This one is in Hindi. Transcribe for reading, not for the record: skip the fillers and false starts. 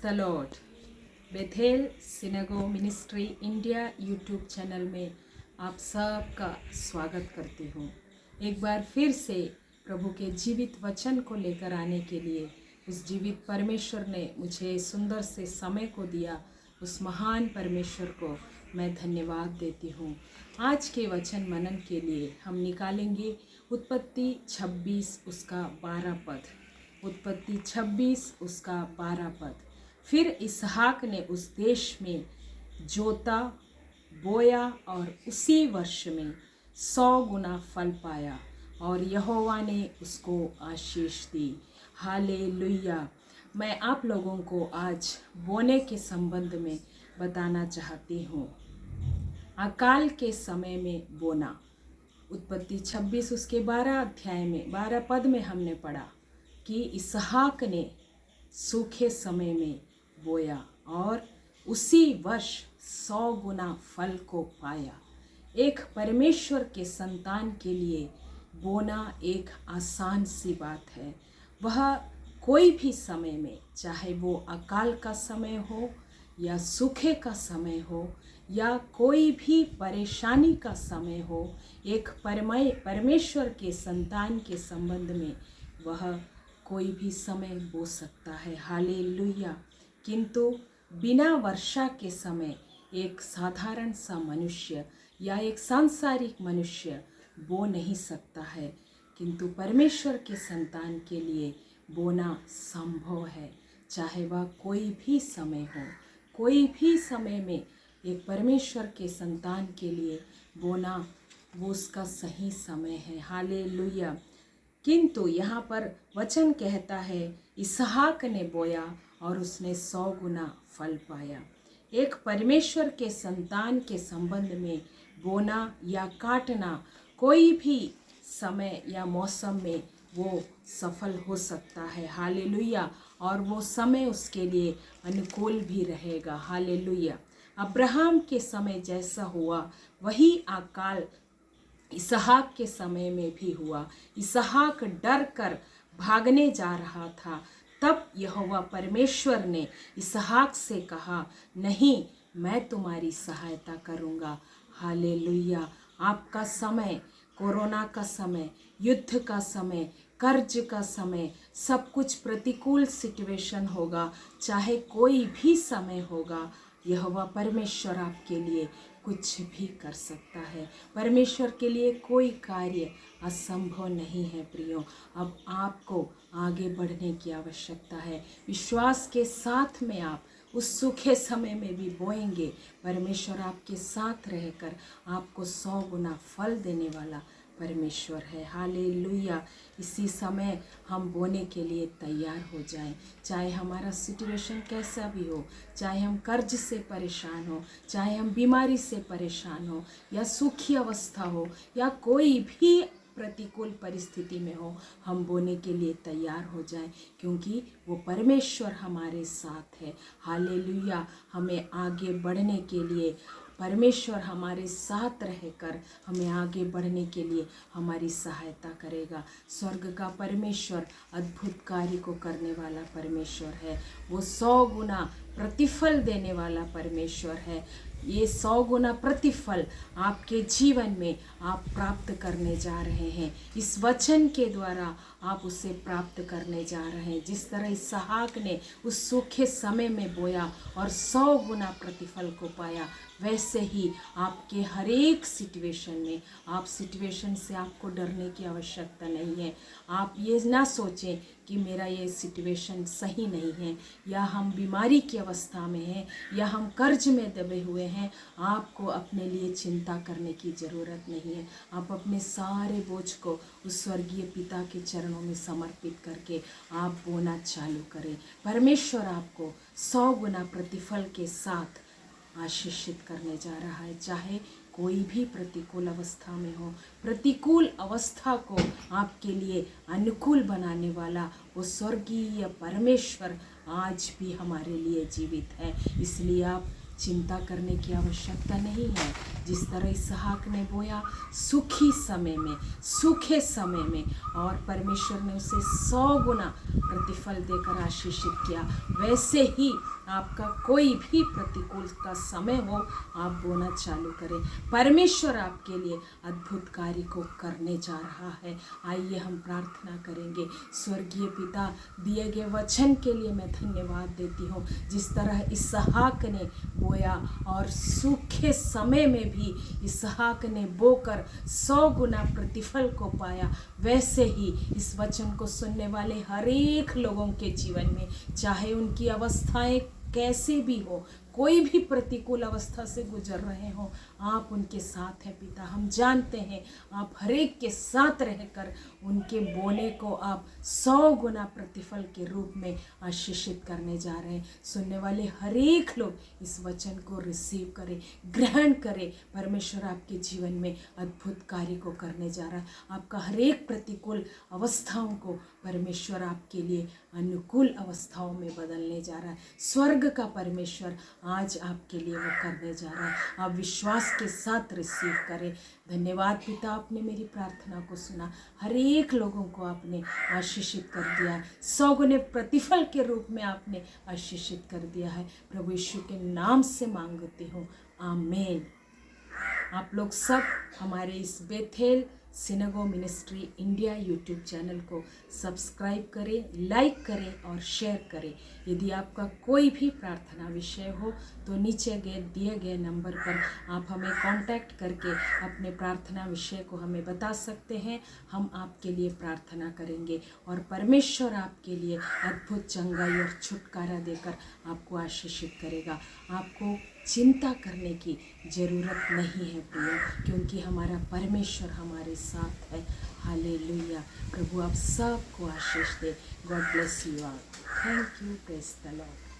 The lord. Bethel synagogue ministry India YouTube channel में आप सबका स्वागत करती हूँ। एक बार फिर से प्रभु के जीवित वचन को लेकर आने के लिए उस जीवित परमेश्वर ने मुझे सुंदर से समय को दिया। उस महान परमेश्वर को मैं धन्यवाद देती हूँ। आज के वचन मनन के लिए हम निकालेंगे उत्पत्ति 26 उसका 12 पद। उत्पत्ति 26 उसका 12 पद। फिर इसहाक ने उस देश में जोता बोया और उसी वर्ष में 100 गुना फल पाया और यहोवा ने उसको आशीष दी। हालेलुया। मैं आप लोगों को आज बोने के संबंध में बताना चाहती हूँ। अकाल के समय में बोना। उत्पत्ति 26 उसके 12 अध्याय में 12 पद में हमने पढ़ा कि इसहाक ने सूखे समय में बोया और उसी वर्ष 100 गुना फल को पाया। एक परमेश्वर के संतान के लिए बोना एक आसान सी बात है। वह कोई भी समय में, चाहे वो अकाल का समय हो या सूखे का समय हो या कोई भी परेशानी का समय हो, एक परमेश्वर के संतान के संबंध में वह कोई भी समय बो सकता है। हालेलुया। किंतु बिना वर्षा के समय एक साधारण सा मनुष्य या एक सांसारिक मनुष्य बो नहीं सकता है, किंतु परमेश्वर के संतान के लिए बोना संभव है। चाहे वह कोई भी समय हो, कोई भी समय में एक परमेश्वर के संतान के लिए बोना वो उसका सही समय है। हालेलुया। किंतु यहाँ पर वचन कहता है इसहाक ने बोया और उसने 100 गुना फल पाया। एक परमेश्वर के संतान के संबंध में बोना या काटना कोई भी समय या मौसम में वो सफल हो सकता है। हालेलुया। और वो समय उसके लिए अनुकूल भी रहेगा। हालेलुया। अब्राहम के समय जैसा हुआ वही अकाल इसहाक के समय में भी हुआ। इसहाक डर कर भागने जा रहा था, तब यहोवा परमेश्वर ने इसहाक से कहा, नहीं, मैं तुम्हारी सहायता करूँगा। हालेलुया। आपका समय, कोरोना का समय, युद्ध का समय, कर्ज का समय, सब कुछ प्रतिकूल सिचुएशन होगा, चाहे कोई भी समय होगा, यहोवा परमेश्वर आपके लिए कुछ भी कर सकता है। परमेश्वर के लिए कोई कार्य असंभव नहीं है। प्रियो, अब आपको आगे बढ़ने की आवश्यकता है। विश्वास के साथ में आप उस सूखे समय में भी बोएंगे। परमेश्वर आपके साथ रहकर आपको 100 गुना फल देने वाला परमेश्वर है। हालेलुया। इसी समय हम बोने के लिए तैयार हो जाएं। चाहे हमारा सिचुएशन कैसा भी हो, चाहे हम कर्ज से परेशान हो, चाहे हम बीमारी से परेशान हो या सूखी अवस्था हो या कोई भी प्रतिकूल परिस्थिति में हो, हम बोने के लिए तैयार हो जाएं, क्योंकि वो परमेश्वर हमारे साथ है। हालेलुया। हमें आगे बढ़ने के लिए परमेश्वर हमारे साथ रहकर हमें आगे बढ़ने के लिए हमारी सहायता करेगा। स्वर्ग का परमेश्वर अद्भुत कार्य को करने वाला परमेश्वर है। वो 100 गुना प्रतिफल देने वाला परमेश्वर है। ये 100 गुना प्रतिफल आपके जीवन में आप प्राप्त करने जा रहे हैं। इस वचन के द्वारा आप उसे प्राप्त करने जा रहे हैं। जिस तरह इसहाक ने उस सूखे समय में बोया और 100 गुना प्रतिफल को पाया, वैसे ही आपके हर एक सिचुएशन में, आप सिचुएशन से आपको डरने की आवश्यकता नहीं है। आप ये ना सोचें कि मेरा ये सिचुएशन सही नहीं है, या हम बीमारी की अवस्था में हैं, या हम कर्ज में दबे हुए हैं। आपको अपने लिए चिंता करने की ज़रूरत नहीं है। आप अपने सारे बोझ को उस स्वर्गीय पिता के चरणों में समर्पित करके आप बोना चालू करें। परमेश्वर आपको 100 गुना प्रतिफल के साथ आशीषित करने जा रहा है। चाहे कोई भी प्रतिकूल अवस्था में हो, प्रतिकूल अवस्था को आपके लिए अनुकूल बनाने वाला वो स्वर्गीय परमेश्वर आज भी हमारे लिए जीवित है। इसलिए आप चिंता करने की आवश्यकता नहीं है। जिस तरह इसहाक ने बोया सूखे समय में और परमेश्वर ने उसे 100 गुना प्रतिफल देकर आशीषित किया, वैसे ही आपका कोई भी प्रतिकूल का समय हो, आप बोना चालू करें। परमेश्वर आपके लिए अद्भुत कार्य को करने जा रहा है। आइए हम प्रार्थना करेंगे। स्वर्गीय पिता, दिए गए वचन के लिए मैं धन्यवाद देती हूँ। जिस तरह इसहाक ने बोया और सूखे समय में भी इसहाक ने बोकर 100 गुना प्रतिफल को पाया, वैसे ही इस वचन को सुनने वाले हर एक लोगों के जीवन में, चाहे उनकी अवस्थाएं कैसे भी हो, कोई भी प्रतिकूल अवस्था से गुजर रहे हो, आप उनके साथ हैं पिता। हम जानते हैं आप हर एक के साथ रहकर उनके बोने को आप 100 गुना प्रतिफल के रूप में आशीषित करने जा रहे हैं। सुनने वाले हर एक लोग इस वचन को रिसीव करें, ग्रहण करें। परमेश्वर आपके जीवन में अद्भुत कार्य को करने जा रहा है। आपका हर एक प्रतिकूल अवस्थाओं को परमेश्वर आपके लिए अनुकूल अवस्थाओं में बदलने जा रहा है। स्वर्ग का परमेश्वर आज आपके लिए वो करने जा रहा है। आप विश्वास के साथ रिसीव करें। धन्यवाद पिता, आपने मेरी प्रार्थना को सुना। हर एक लोगों को आपने आशीषित कर दिया है, 100 गुने प्रतिफल के रूप में आपने आशीषित कर दिया है। प्रभु यीशु के नाम से मांगती हूँ, आमीन। आप लोग सब हमारे इस Bethel synagogue ministry India YouTube channel को सब्सक्राइब करें, लाइक करें और शेयर करें। यदि आपका कोई भी प्रार्थना विषय हो तो नीचे दिए गए नंबर पर आप हमें कांटेक्ट करके अपने प्रार्थना विषय को हमें बता सकते हैं। हम आपके लिए प्रार्थना करेंगे और परमेश्वर आपके लिए अद्भुत चंगाई और छुटकारा देकर आपको आशीषित करेगा। आपको चिंता करने की ज़रूरत नहीं है प्रिय, क्योंकि हमारा परमेश्वर हमारे साथ है। हालेलुया। प्रभु आप सबको आशीष दे। God bless you all. Thank you. Praise the Lord.